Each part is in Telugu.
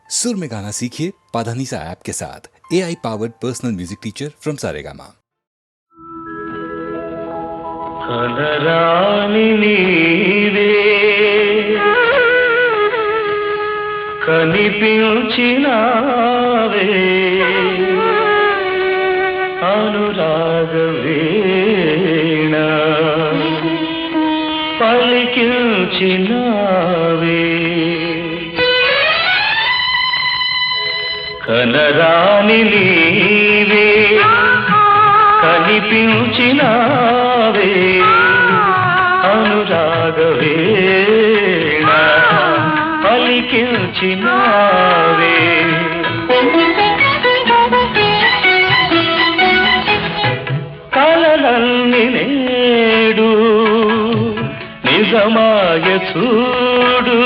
सुर में गाना सीखिए पाधानीसा ऐप के साथ। AI powered personal music teacher from Saregama. కనరాని నీవే కనిపించినావే అనురాగ వీణ పలికించినావే కనరాని నీవే కనిపించినావే అనురాగ వీణ పలికించినావే కలలన్ని నేడు నిజమాయ చూడు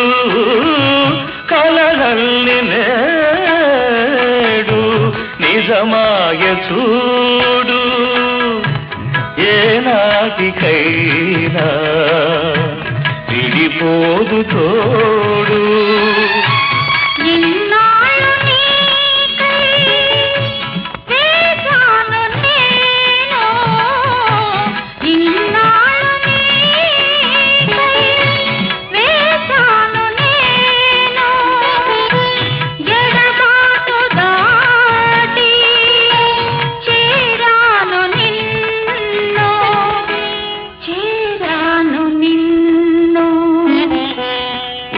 కలలన్ని నేడు నిజమాయ చూడు ఏనాటికైనా విడిపోదు తోడు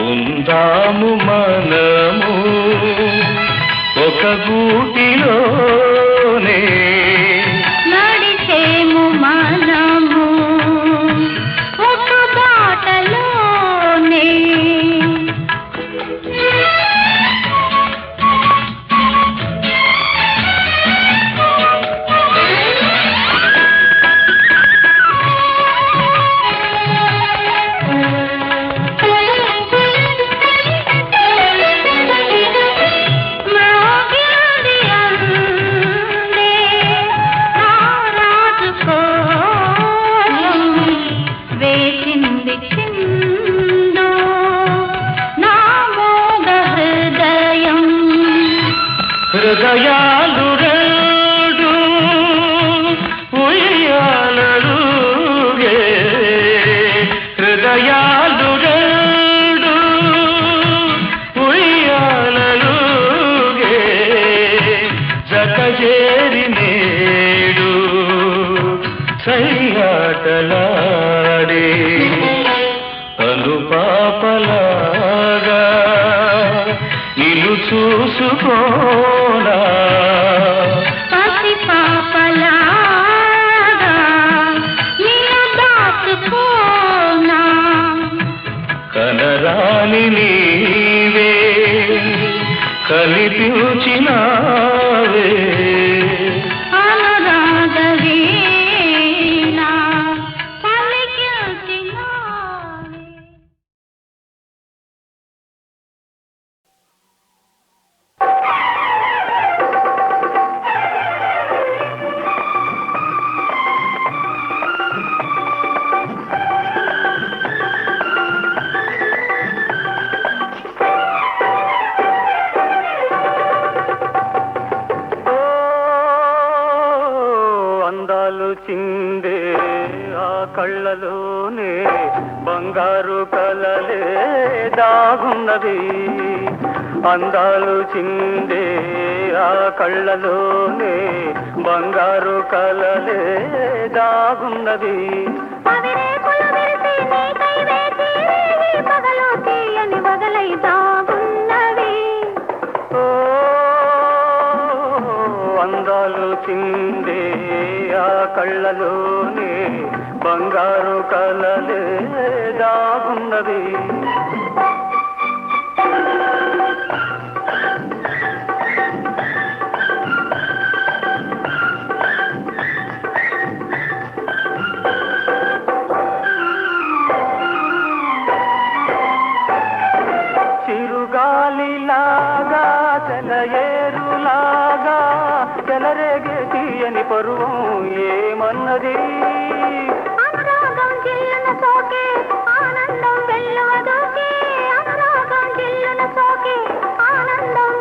ఉందాము మనము ఒక గూటిలోనే నడిచేము మనము ఒక బాటలోనే హృదయాలు రెండు ఉయ్యాలలుగే హృదయాలు రెండు ఉయ్యాలలుగే జతజేరి నేడు సయ్యాటలాడే అనుపాపలాగా నిన్ను చూసుకోనా పసి పాపలాగా నిన్ను దాచుకోనా కనరాని నీవే కనిపించినావే అనురాగ వీణ పలికించినావే. అందాలు చిందే ఆ కళ్ళలోనే బంగారు కలలే దాగున్నది అందాలు చిందే ఆ కళ్ళలోనే బంగారు కలలే దాగున్నది పవిరేకులు విరిసి నీకై వేచి రేయి పగలు తీయని వగలై దాగున్నవి అందాలు చిందే ఆ కళ్ళలోనే బంగారు కలలే దాగున్నది చిరుగాలిలాగా చెలయేరులాగా చెలరేగే తీయని పరువం ఏమన్నది అనురాగం జిల్లున సోకే ఆనందం వెల్లువదోకే అనురాగం జిల్లున సోకే ఆనందం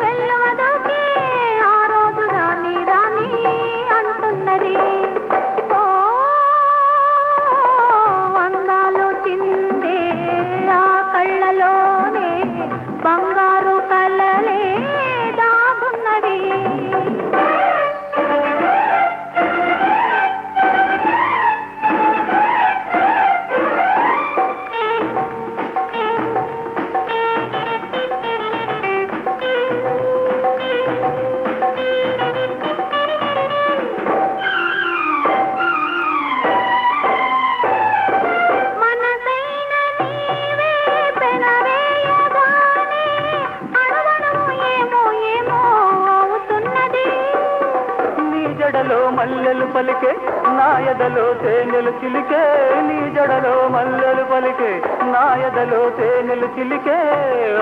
జడలో మల్లెలు పలికే నా ఎదలో తేనెలు చిలికే నీ జడలో మల్లెలు పలికే నా ఎదలో తేనెలు చిలికే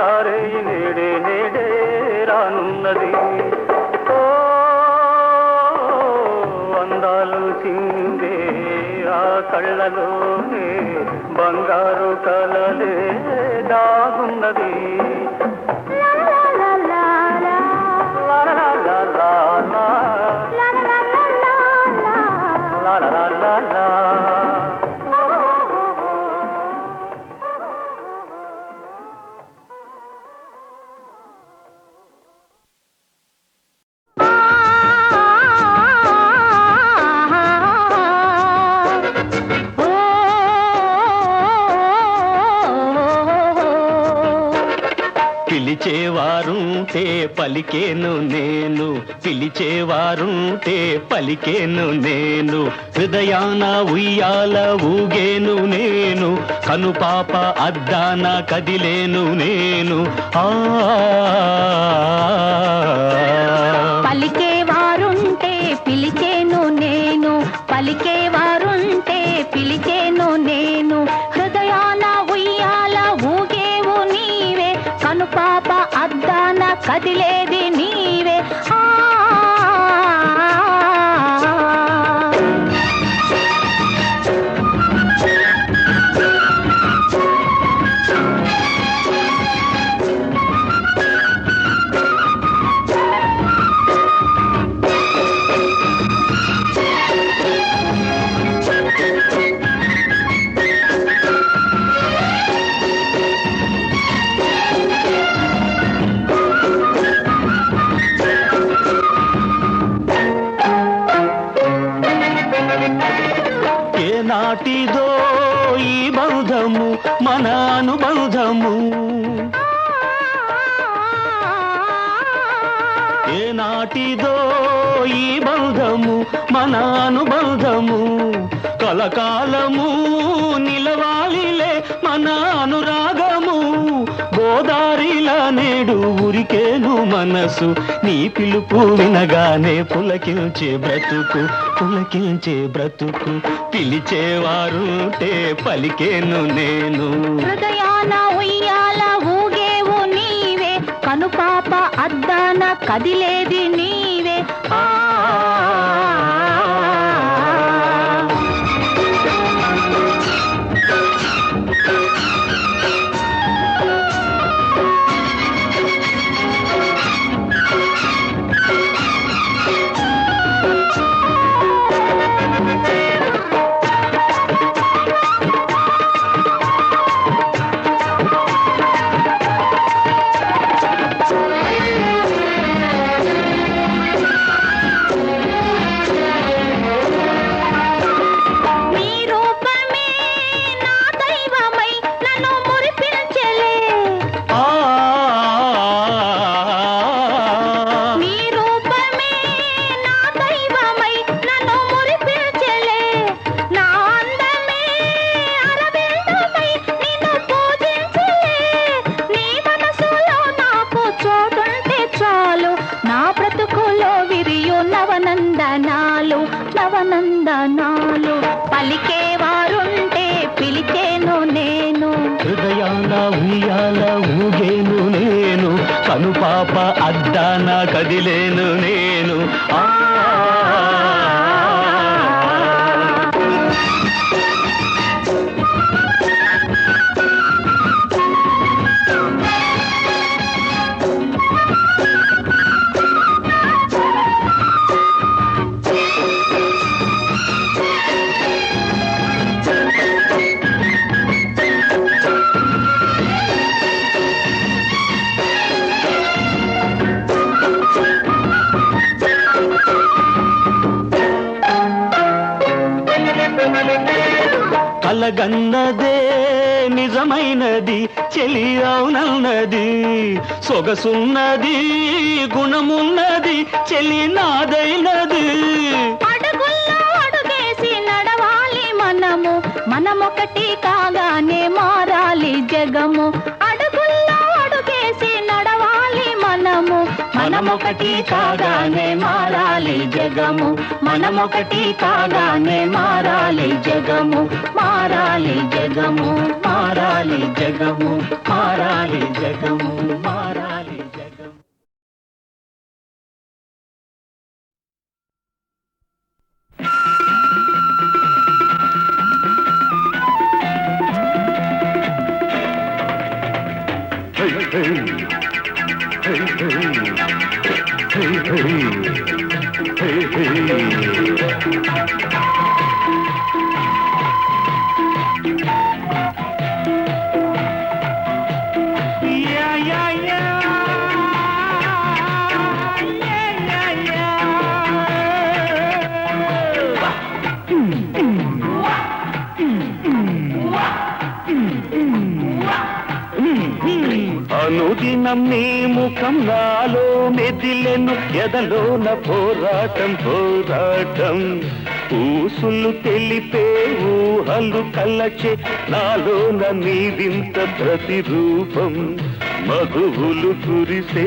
ఆరే నేడే నేడే రానున్నది ఓ అందాలు చిందే ఆ కళ్ళలోనే బంగారు కలలే దాగున్నది పిలిచేవారుంటే పలికేను నేను పిలిచేవారుంటే పలికేను నేను హృదయాన ఉయ్యాల ఊగేను నేను కనుపాప అద్దాన కదిలేను నేను పలికేవారుంటే పిలిచేను నేను పలికేవారుంటే పిలిచేను నేను హృదయాన ఉయ్యాల ఊగేవు నీవే కనుపాప అద్దాన కదిలేది నీవే నాటిదో ఈ బంధము మన అనుబంధము ఏ నాటిదో ఈ బంధము మన అనుబంధము కలకాలము నిలవాలిలే మన అనురాగము గోదారిలా నేడు ఉరికేను మనసు నీ పిలుపు వినగానే పులకించే బ్రతుకు పిలిచేవారుంటే పలికేను నేను హృదయాన ఉయ్యాల ఊగేవు నీవే కనుపాప అద్దాన కదిలేది నీవే నవనందనాలు పలికేవారుంటే పిలిచేను నేను హృదయాల ఉయ్యాల ఊగేను నేను కనుపాప అద్దాన కదిలేను నేను కలగన్నదే నిజమైనది చెలి అవునన్నది సొగసున్నది గుణమున్నది చెలి నాదైనది అడుగుల్లో అడుగేసి నడవాలి మనము మనమొకటి కాగానే మారాలి జగము అడుగుల్లో అడుగేసి నడవాలి మనము మనమొకటి కాగానే మారాలి జగము మనమొకటి కాగానే మారాలి జగము మారాలి జగము మారాలి జగము మారాలి జగము మారాలి జగము అనుదినం నీ ముఖం నాలో మెదిలెను ఎదలోన పోరాటం పోరాటం ఊసులు తెలిపే ఊహలు కలచే నాలోన నీ వింత ప్రతిరూపం మధువులు కురిసే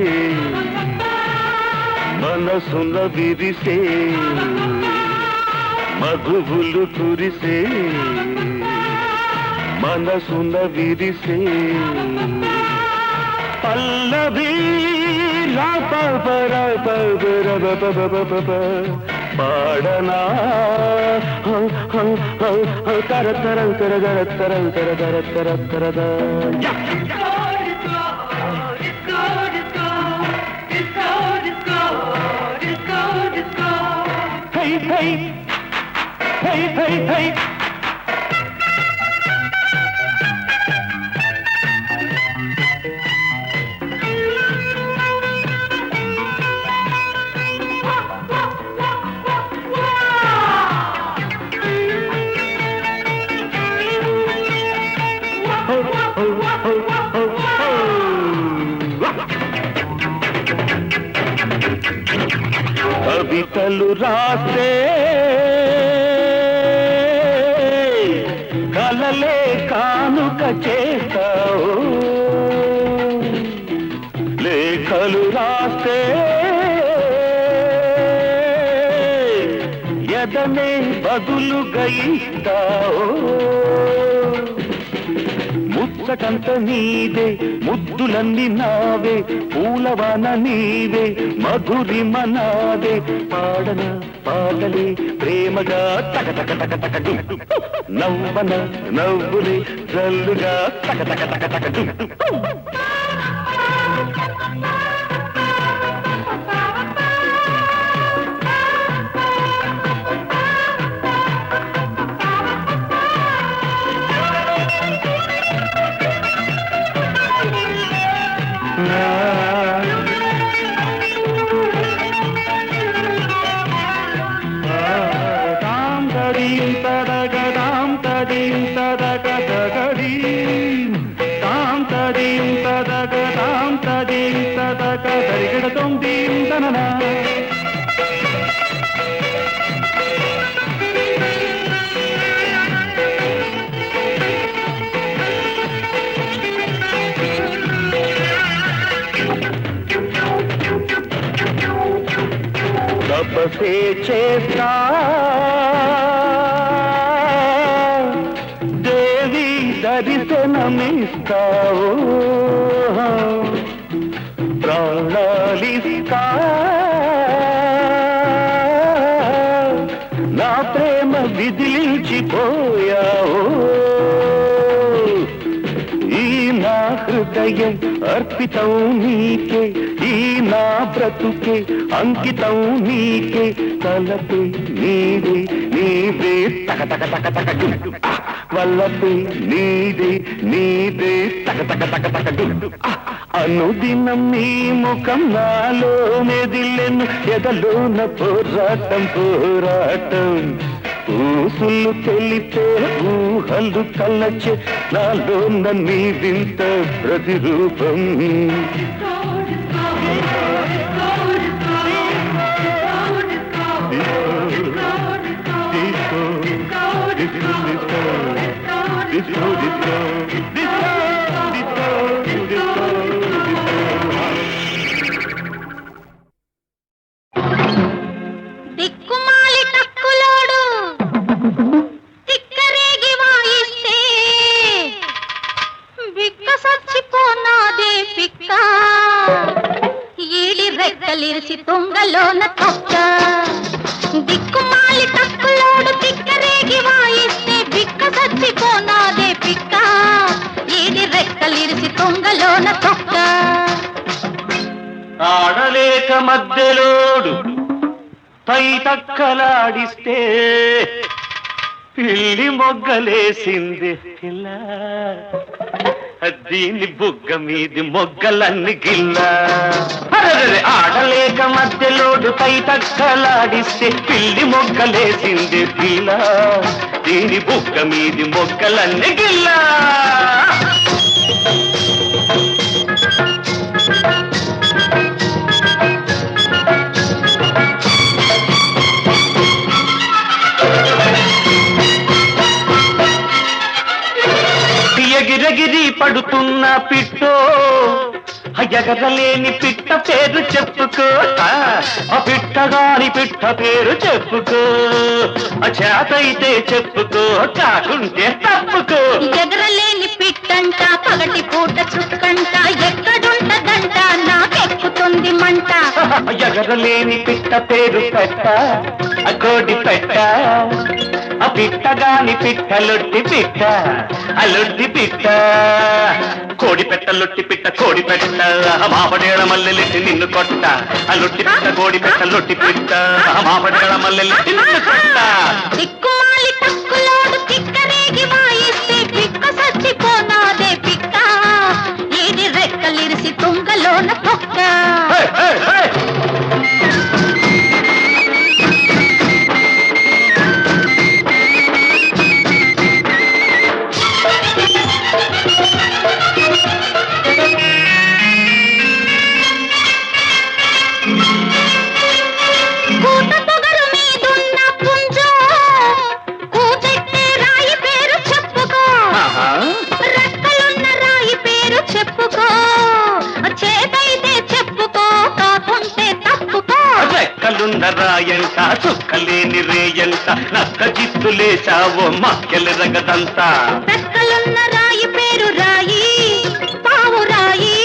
మనసున విరిసే మధువులు కురిసే మనసున విరిసే పల్లవి పాడనా తర తర తర తర తర తర తర తర తర high high high high high కవితలు రాసే కలలే కానుక చేస్తావు లేఖలు రాసే ఎదనే బదులుగా ఇస్తావు ముచ్చటంత నీదే ముద్దులన్నీ నావే పూలవాన నీవే మధురిమ నాదే పాడన పాటలే ప్రేమగా తక తక తక తక డు నవ్వన నవ్వులే జల్లుగా తక తక తక తక డు తపసే చేస్తా దేవి దర్శనమిస్తావు ప్రాణాలిస్తా నా ప్రేమ విదిలించిపోయావు ఈ నా హృదయం అర్పితం నీకే ఈ నా బ్రతుకే అంకితం నీకే తలపే నీదే నీదే తక తక తక తక డు వల్లపే నీదే నీదే తక తక తక తక డు అనుదినం నీ ముఖం నాలో మెదిలెను ఎదలోన పోరాటం పోరాటం ఊసులు తెలిపే ఊహలు కలచే నాలో నీ వింత ప్రతిరూపం రెక్కలిరిసి తుంగలోన తొక్క దిక్కుమాలి తక్కులోడు తిక్కరేగి వాయిస్తే బిక్క సచ్చిపోనాదే పిక్క ఈడి రెక్కలిరిసి తుంగలోన తొక్క ఆడలేక మధ్యలోడు పై తక్కలాడిస్తే పిల్లి మొగ్గలేసింది పిల్ల దీని బుగ్గ మీది మొగ్గలన్నీ గిల్ల ఆడలేక మధ్యలోడు పై తక్కలాడిస్తే పిల్లి మొగ్గలేసింది పిల్ల దీని బుగ్గ మీది మొగ్గలన్నీ గిల్ల ఎగిరెగిరి పడుతున్న పిట్టో ఎగరలేని పిట్ట పేరు చెప్పుకో ఆ పిట్టగాని పిట్ట పేరు చెప్పుకో చేతైతే చెప్పుకో కాకుంటే తప్పుకో ఎగరలేని పిట్టంట పగటి పూట చుక్కంట ఎక్కడుంటదంట నాకెక్కుతుంది మంట ఎగరలేని పిట్ట పేరు పెట్ట ఆ కోడి పెట్ట ఆ పిట్టగాని పిట్ట లొట్టి పిట్ట ఆ లొట్టి పిట్ట కోడి పెట్ట లొట్టి పిట్ట కోడి పెట్ట మాపడేళ మల్లెలెట్టి నిన్ను కొట్ట ఆ లొట్టి పిట్ట కోడి పెట్ట లొట్టి పిట్ట మాపడేళ మల్లెలెట్టి నిన్ను కొట్ట దిక్కుమాలి తక్కులోడు తిక్కరేగి వాయిస్తే పిక్క సచ్చిపోనాదే పిక్క ఈడి రెక్కలిరిసి తుంగలోన తొక్క రాయంట చుక్కలేని రేయంట నక్క జిత్తులేసావో మక్కెలు రగదంతా రెక్కలున్న రాయి పేరు రాయి పావు రాయి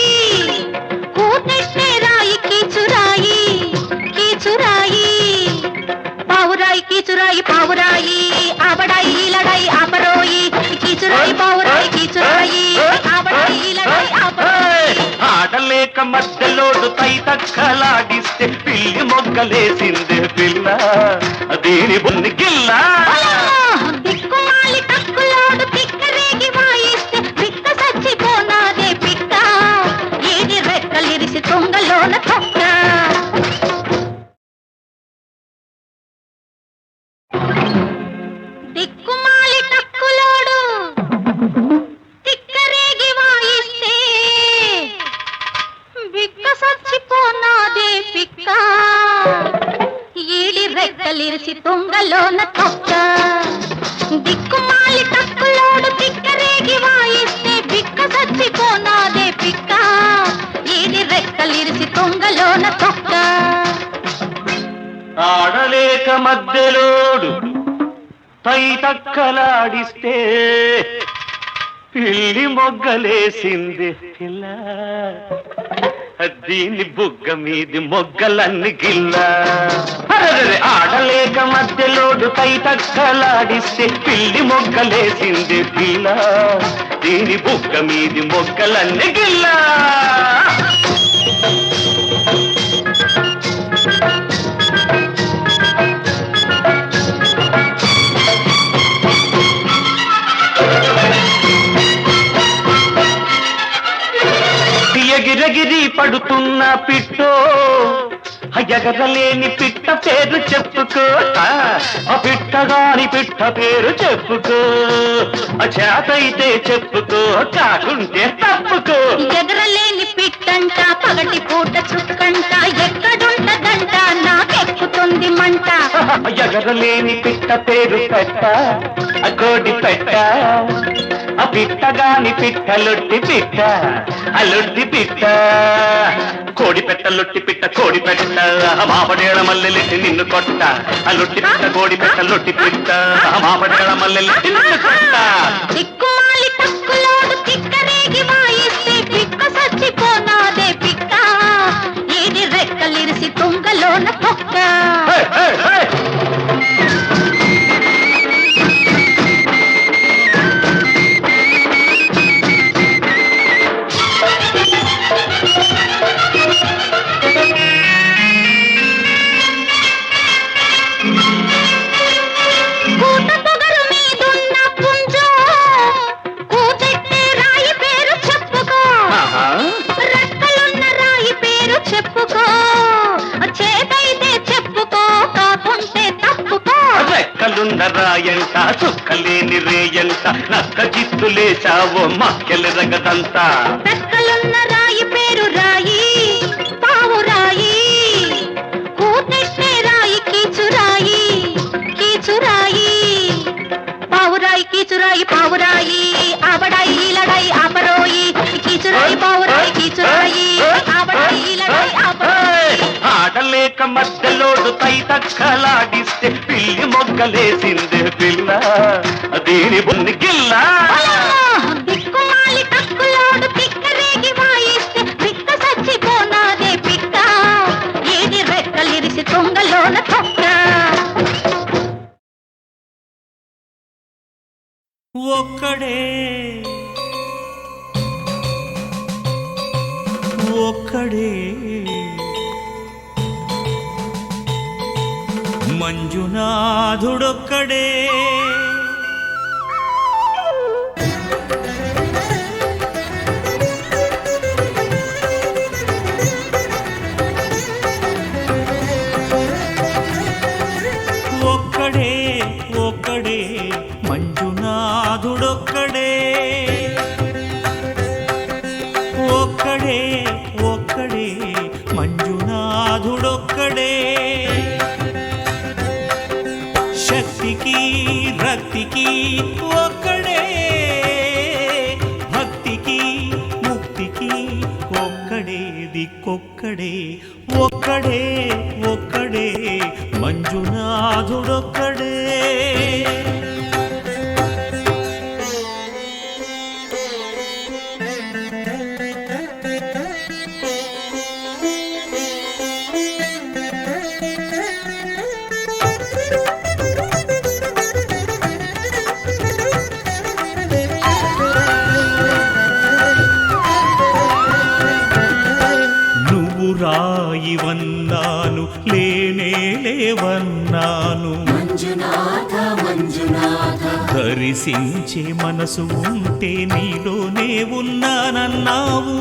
కూతెట్టే రాయి కీచురాయి కీచురాయి పావురాయి కీచురాయి పావురాయి ఆబడాయి ఈలడాయి ఆపరోయి కీచురాయి పావురాయి కీచురాయి ఆబడాయి ఈలడాయి ఆపరోయి ఆడలేక మధ్యలోడు పై తక్కలాడిస్తే పిల్లి మొగ్గలేసింది పిల్ల దీని బున్ని గిల్ల దిక్కుమాలి తక్కులోడు తిక్కరేగి వాయిస్తే పిక్క సచ్చిపోనాదే పిక్క ఈడి రెక్కలిరిసి తుంగలోన తొక్క దిక్కుమాలి తక్కులోడు తిక్కరేగి వాయిస్తే బిక్క సచ్చిపోనాదే పిక్క ఈడి రెక్కలిరిసి తుంగలోన తొక్క దిక్కుమాలి తక్కులోడు తిక్కరేగి వాయిస్తే బిక్క సచ్చిపోనాదే పిక్క ఈడి రెక్కలిరిసి తుంగలోన తొక్క ఆడలేక మధ్యలోడు పై తక్కలాడిస్తే పిల్లి మొగ్గలేసింది పిల్ల దీని బుగ్గ మీది మొగ్గలన్నీ గిల్ల ఆడలేక మధ్యలోడు పై తక్కలాడిస్తే పిల్లి మొగ్గలేసింది పిల్ల దీని బుగ్గ మీది మొగ్గలన్నీ గిల్ల ఎగిరెగిరి పడుతున్న పిట్టో ఎగరలేని పిట్ట పేరు చెప్పుకో ఆ పిట్టగాని పిట్ట పేరు చెప్పుకో చేతైతే చెప్పుకో కాకుంటే తప్పుకో ఎగరలేని పిట్టంట పగటి పూట చుక్కంట ఎక్కడుంటదంట నాకెక్కుతుంది మంట ఎగరలేని పిట్ట పేరు పెట్ట ఆ కోడి పెట్ట ఆ పిట్టగాని పిట్ట లొట్టి పిట్ట ఆ లొట్టి పిట్ట కోడి పెట్ట లొట్టి పిట్ట కోడి పెట్ట మాపడేళ మల్లెలెట్టి నిన్ను కొట్ట ఆ లొట్టి పిట్ట కోడి పెట్ట లొట్టి పిట్ట మాపడేళ మల్లెలెట్టి నిన్ను కొట్ట దిక్కుమాలి తక్కులోడు తిక్కరేగి వాయిస్తే పిక్క సచ్చిపోనాదే పిక్క ఈడి రెక్కలు రెక్కలిరిసి తుంగలోన తొక్క రాయంట చుక్కలేని రేయంట నక్క జిత్తులేచావో మక్కెలరగదంతా రెక్కలున్న రాయి పేరు రాయి పావు రాయి కూతెట్టే రాయి కీచురాయి కీచురాయి పావురాయి కీచురాయి పావురాయి ఆబడాయి ఈలడాయి ఆపరోయి కీచురాయి పావురాయి కీచురాయి ఆబడాయి ఈలడాయి ఆపరోయి ఆడలేక మధ్యలోడు తైతక్కలాడిస్తే పిల్లి మొగ్గలేసిందే పిల్ల దీని బున్ని గిల్ల దిక్కుమాలి తక్కులోడు పిక్కరేగి వాయిస్తే పిక్క సచ్చిపోనాదే పిక్క ఏది రెక్కలిరిసి తుంగలోన తొక్క ఒక్కడే ఒక్కడే మంజునాథుడొక్కడే ఒక్కడే ఒక్కడే మంజునాథుడొక్కడే ఒక్కడే ఒక్కడే మంజునాథుడొక్కడే శక్తికి రక్తికి ఒక్కడే భక్తికి ముక్తికి ఒక్కడే దిక్కొక్కడే ఒక్కడే ఒక్కడే మంజునాథుడొక్కడే రాయివన్నాను లేనే లేవన్నాను మంజునాథ మంజునాథ దర్శించే మనసు ఉంటే నీలోనే ఉన్నానన్నావు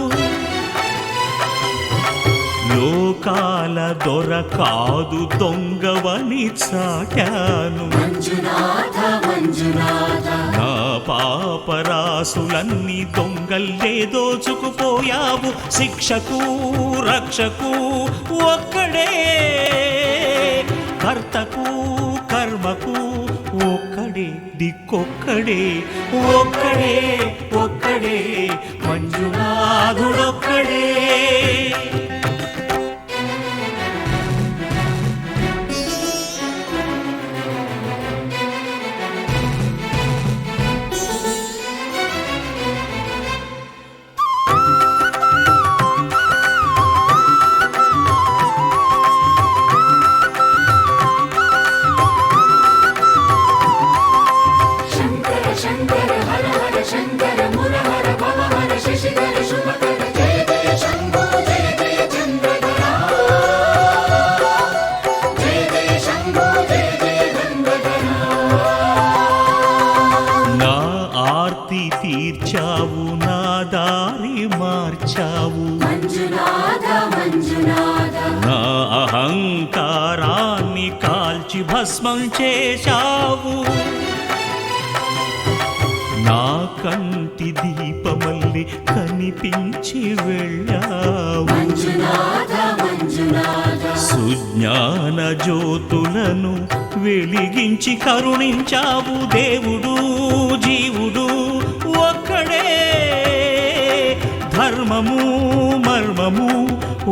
లోకాల దొర కాదు దొంగవని చాటాను మంజునాథ మంజునాథ నా పాపరాసులన్నీ దొంగల్లే దోచుకుపోయావు శిక్షకు రక్షకు ఒక్కడే కర్తకు కర్మకు ఒక్కడే దిక్కొక్కడే ఒక్కడే ఒక్కడే మంజునాథుడొక్కడే తీర్చావు నా దారి మార్చావు మంజునాథ మంజునాథ నా అహంకారాన్ని కాల్చి భస్మం చేశావు నా కంటి దీపమల్లి కనిపించి వెళ్ళావు మంజునాథ మంజునాథ సుజ్ఞాన జ్యోతులను వెలిగించి కరుణించావు దేవుడు జీవుడు ఒక్కడే ధర్మము మర్మము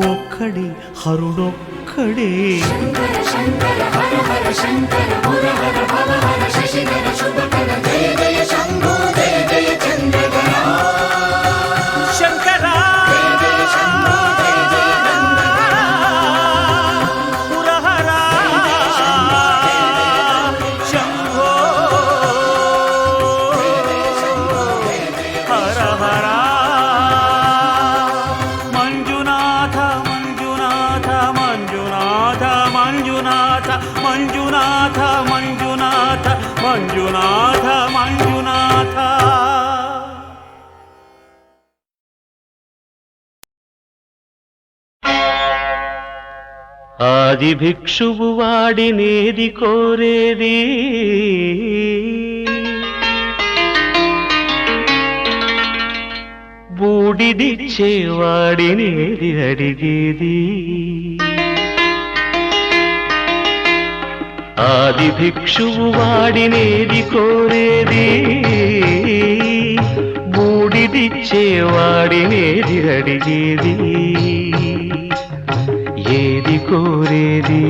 ఒక్కడే హరుడొక్కడే శంకర శంకర హర హర శంకర ముర హర భవ హర శశిధర శుభకర జయ జయ శంభో జయ జయ చంద్రధర శంకరా జయ జయ శంభో జయ జయ గంగాధర మంజునాథ మంజునాథ మంజునాథ మంజునాథ. ఆది భిక్షువు వాడినేది కోరేది, బూడిదిచ్చేవాడినేది అడిగేది. ఆది భిక్షువు వాడినేది కోరేది, బూడిదిచ్చేవాడినేది అడిగేది. ఏది కోరేది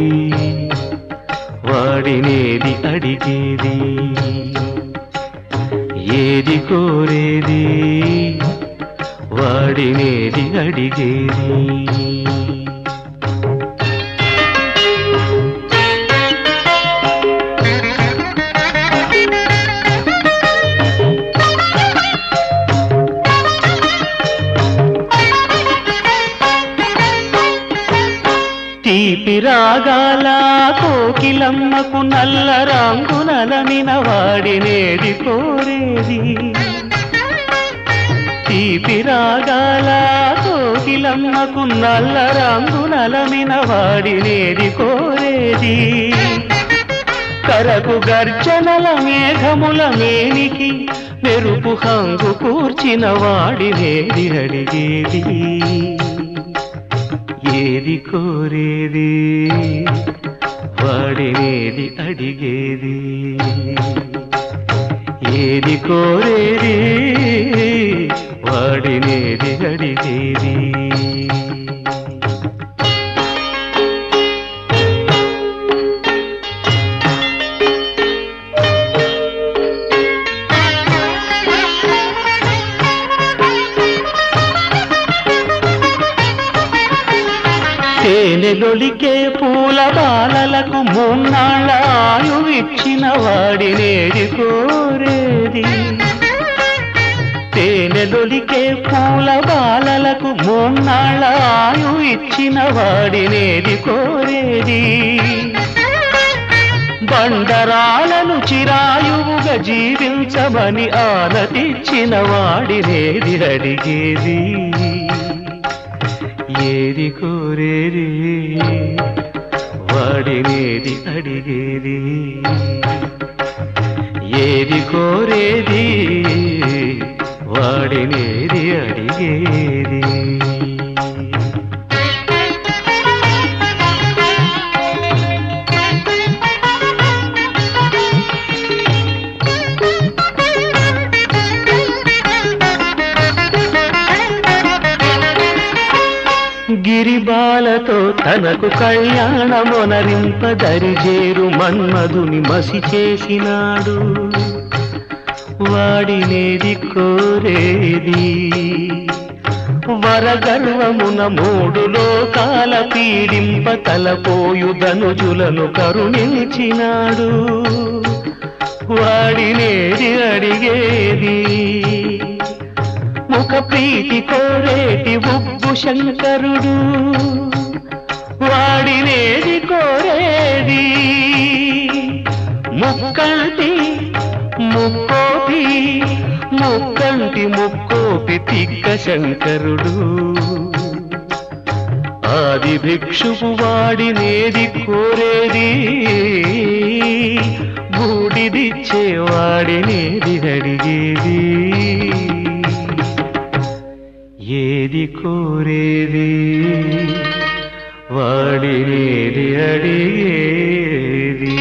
వాడినేది అడిగేది, ఏది కోరేది వాడినేది అడిగేది. తీపి రాగాల కోకిలమ్మకు నల్ల రంగు నలమిన వాడినేది కోరేది. తీపి రాగాల కోకిలమ్మకు నల్ల రంగు నలమిన వాడినేది కోరేది. కరకు గర్జనల మేఘముల మేనికి మెరుపు హంగు కూర్చిన వాడినేది అడిగేది. ఏది కోరేది వాడినేది అడిగేది, ఏది కోరేది వాడినేది అడిగేది. తేనెలొలికే పూల బాలలకు మూన్నాళ్ళ ఆయువిచ్చిన వాడినేది కోరేది. తేనెలొలికే పూల బాలలకు మూన్నాళ్ళ ఆయువిచ్చిన వాడినేది కోరేది. బండరాలను చిరాయువుగా జీవించమని ఆనతిచ్చిన వాడినేది అడిగేది. ఏది కోరేది వాడినేది అడిగేది, ఏది కోరేది వాడినేది అడిగేది. గిరిబాలతో తనకు కళ్యాణమొనరింపదరిజేరు మన్మధుని మసి చేసినాడు వాడినేది కోరేది. వరగర్వమున మూడు లోకాల పీడింప తలపోయు ధనుజులను కరుణించినాడు వాడినేది అడిగేది. ముఖ ప్రీతి కోరేటి ఉగ్గు శంకరుడు వాడినేది కోరేది. ముక్కంటి ముక్కోపి ముక్కంటి ముక్కోపి తిక్క శంకరుడు. ఆది భిక్షువు వాడినేది కోరేది, బూడిదిచ్చేవాడినేది అడిగేది. ఏది కోరేది వాడినేది అడిగేది.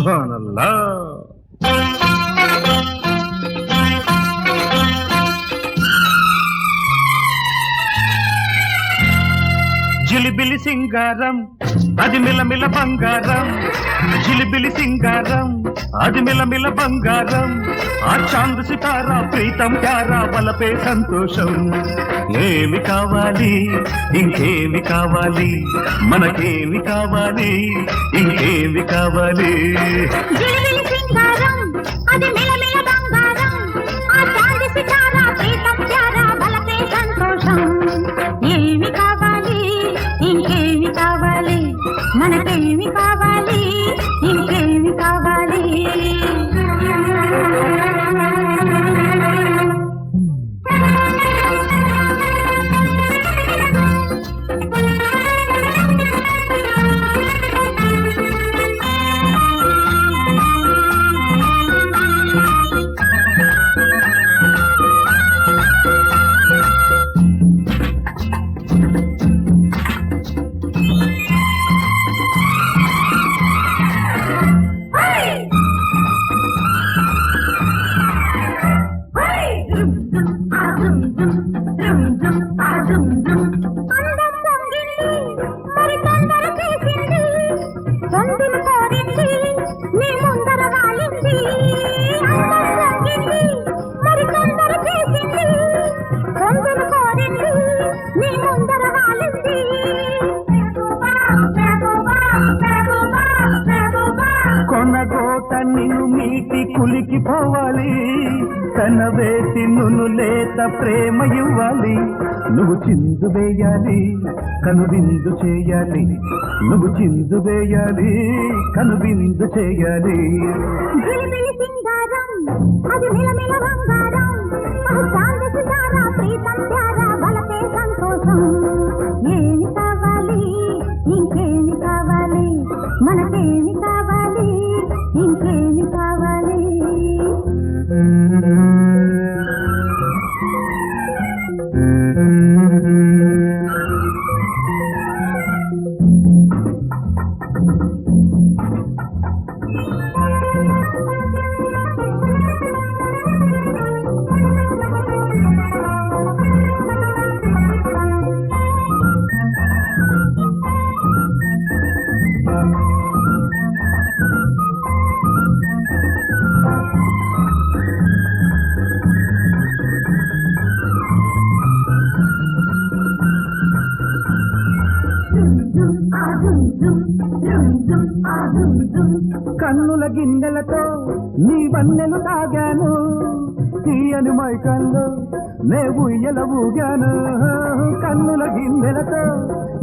సుభానల్లా. జిలిబిలి సింగారం అది మిలమిల బంగారం, జిలిబిలి సింగారం అది మిలమిల బంగారం. ఆ చాంద్ సితారా ప్రీతం ప్యారా బలపే సంతోషం. ఏమి కావాలి ఇంకేమి కావాలి, మనకేమి కావాలి ఇంకేమి కావాలి. జిలిబిలి సింగారం అది మిలమిల బంగారం, ఆ చాంద్ సితారా ప్రీతం ప్యారా బలపే సంతోషం. ఏమి కావాలి ఇంకేమి కావాలి, మనకేమి కావాలి ఇంకేమి కావాలి. కొనగోట నిన్ను మీటి కులికి పోవాలి, తన వేసి నును లేత ప్రేమ ఇవ్వాలి. నువ్వు చిందు వేయాలి కనువిందు చేయాలి, నువ్వు చిందు వేయాలి కనువిందు చేయాలి. జిలిబిలి సింగారం అది మిలమిల బంగారం, ఆ చాంద్ సితారా ప్రీతం ప్యారా బలపే సంతోషం. ఏమి కావాలి ఇంకేమి కావాలి, మనకేమి కావాలి ఇంకేమి కావాలి. కన్నుల గిన్నెలతో నీ వన్నెలు తాగాను, తీయని మైకల్లో నే ఉయ్యల ఊగాను. కన్నుల గిన్నెలతో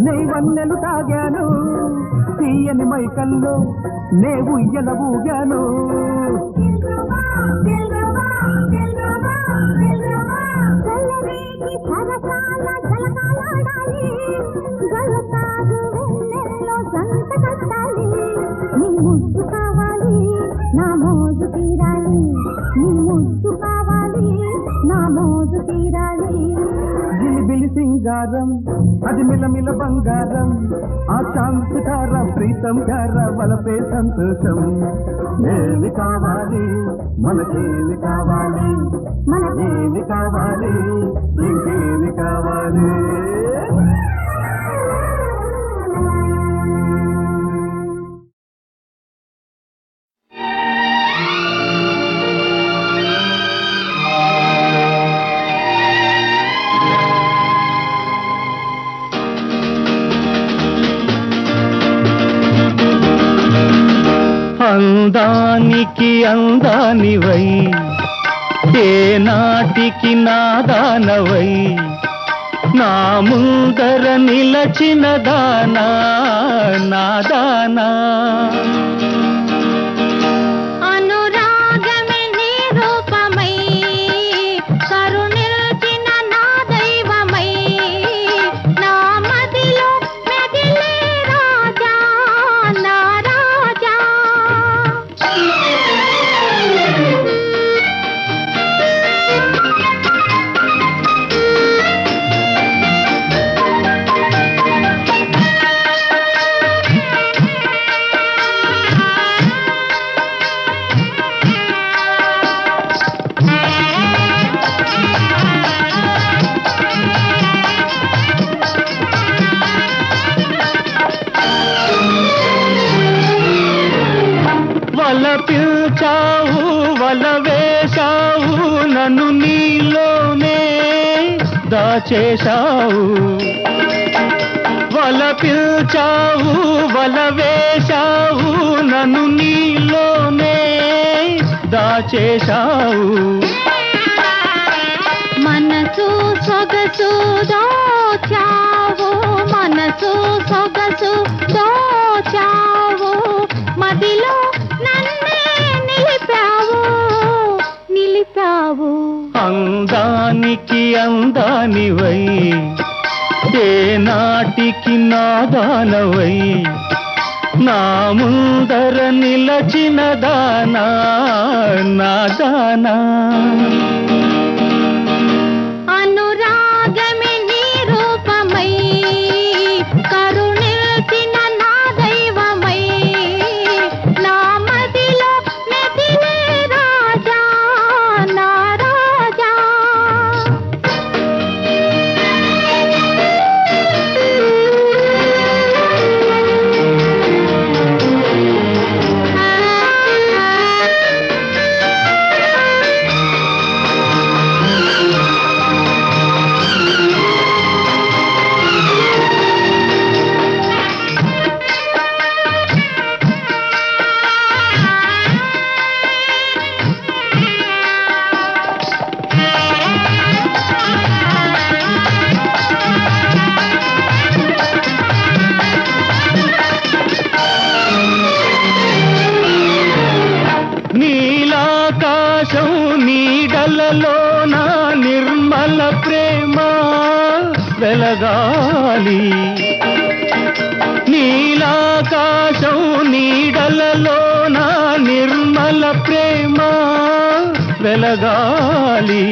నీ వన్నెలు తాగాను, తీయని మైకల్లో నే ఉయ్యల ఊగాను. నీ ముద్దు కావాలి నా మోజు తీరాలి, నీ ముద్దు కావాలి నా మోజు తీరాలి. జిలిబిలి సింగారం అది మిలమిల బంగారం, ఆ చాంద్ సితారా ప్రీతం ప్యారా బలపే సంతోషం. ఏమి కావాలి మనకేమి కావాలి, మనకేమి కావాలి ఇంకేమి కావాలి. అందానికి అందానివై, ఏ నాటికి నాదానవై, నా ముందర నిలచిన దానా నాదానా. అనురాగమే నీ రూపమై, కరుణిల్చిన నా దైవమై, నా మదిలో మెదిలే రాజా నా రాజా. దాచేశావు వల పిల్చావు వల వేశావు నన్ను నీలోనే దాచేశావు మనసు సొగసు దోచావు మనసు సొగసు దోచావు మదిలో నన్నే నిలిపావు అందానికి అందానివై ఏ నాటికి నాదానవై నా ముందర నిలచిన దానా నా దానా అనురాగమే నీ రూపమై కరుణిల్చిన నా దైవమై నా మదిలో మెదిలే రాజా నా రాజా నీలాకాశం నీడలలో నా నిర్మల ప్రేమ వెలగాలి నీలాకాశం నీడలలో నా నిర్మల ప్రేమ వెలగాలి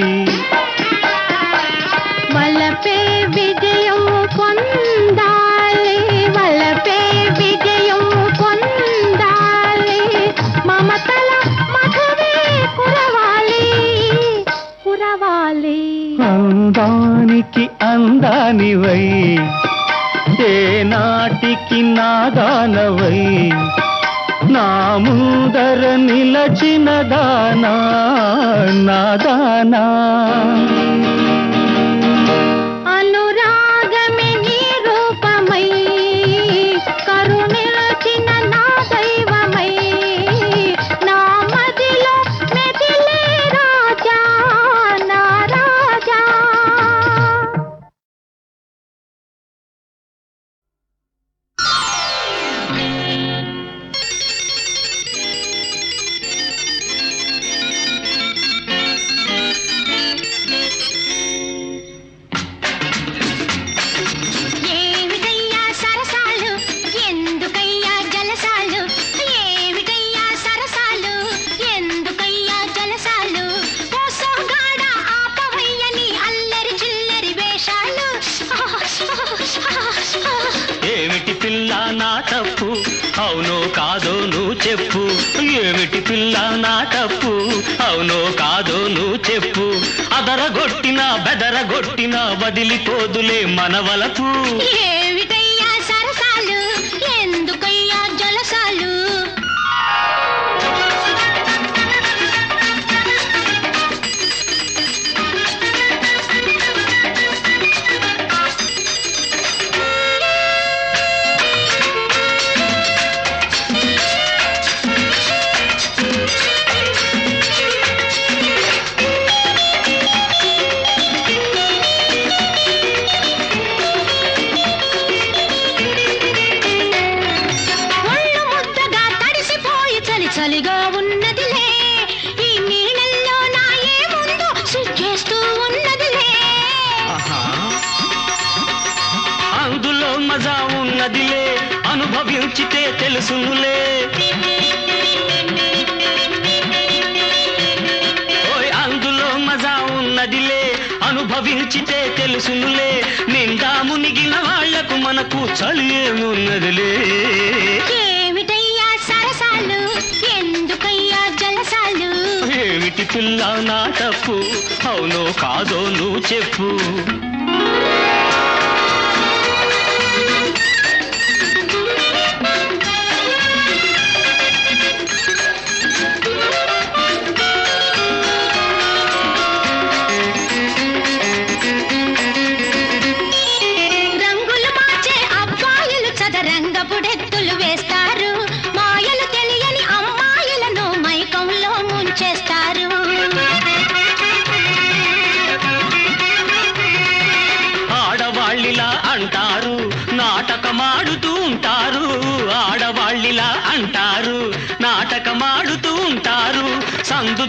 వలపే విజయం పొందాలి వలపే విజయం పొందాలి మమతల మధువే కురవాలి అందానికి అందానివై ఏ నాటికి నాదానవై నా ముందర నిలచిన దానా నా దానా అనురాగమే నీ రూపమై కరుణిల్చిన నా దైవమై నా మదిలో మెదిలే రాజా నా రాజా ఏమిటయ్యా సరసాలు ఎందుకయ్యా జలసాలు ఏమిటయ్యా సరసాలు ఎందుకయ్యా జలసాలు కోసంగాడ ఆపవయ్యని అల్లరి చిల్లరి వేషాలు ఏమిటి పిల్ల నా తప్పు అవునో కాదో నువ్వు చెప్పు ఏమిటి పిల్ల నా తప్పు అవునో కాదో నువ్వు చెప్పు అదరగొట్టినా బెదరగొట్టినా వదిలిపోదులే మనవలపు ఏమిటయ్యా సరసాలు ఎందుకయ్యా జలసాలు ఒళ్ళు ముద్దగా తడిసిపోయి చలి చలిగా ఉన్నదిలే ఈ నీళ్ళల్లో నా ఏముందో సిగ్గేస్తూ ఉన్నదిలే అందులో మజా ఉన్నదిలే అనుభవించితే తెలుసునులే ఓయ్ అందులో మజా ఉన్నదిలే అనుభవించితే తెలుసునులే నిండా మునిగిన వాళ్లకు మనకు చలి ఏమున్నదిలే ఏమిటయ్యా సరసాలు ఎందుకయ్యా జలసాలు ఏమిటి పిల్ల నా తప్పు అవునో కాదో నువ్వు చెప్పు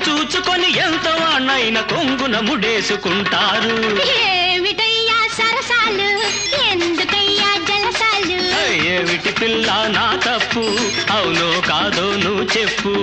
చూచుకొని ఎంత వాణ్ణైనా కొంగున ముడేసుకుంటారు. ఏమిటయ్యా సరసాలు ఎందుకయ్యా జలసాలు? ఏమిటి పిల్ల నా తప్పు, అవునో కాదో నువ్వు చెప్పు.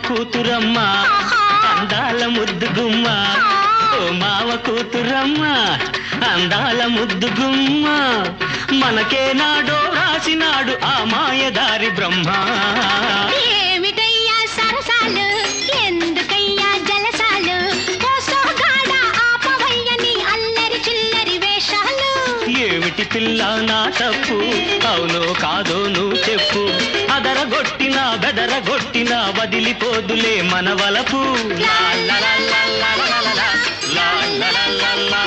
కూతురమ్మ అందాల ముద్దు గుమ్మ, ఓ మావ కూతురమ్మ అందాల ముద్దు గుమ్మ, మనకే నాడో రాసినాడు ఆ మాయదారి బ్రహ్మ. ఏమిటయ్యా సరసాలు ఎందుకయ్యా జలసాలు? కోసోగాడ ఆపవయ్యని అల్లరి చిల్లరి వేషాలు. ఏమిటి పిల్ల నా తప్పు, అవునో కాదో నువ్వు చెప్పు. అదరగొట్టినా బెదరగొట్టినా వదిలిపోదులే మన వలపు. లా లా లా లా లా లా లా లా లా లా లా లా.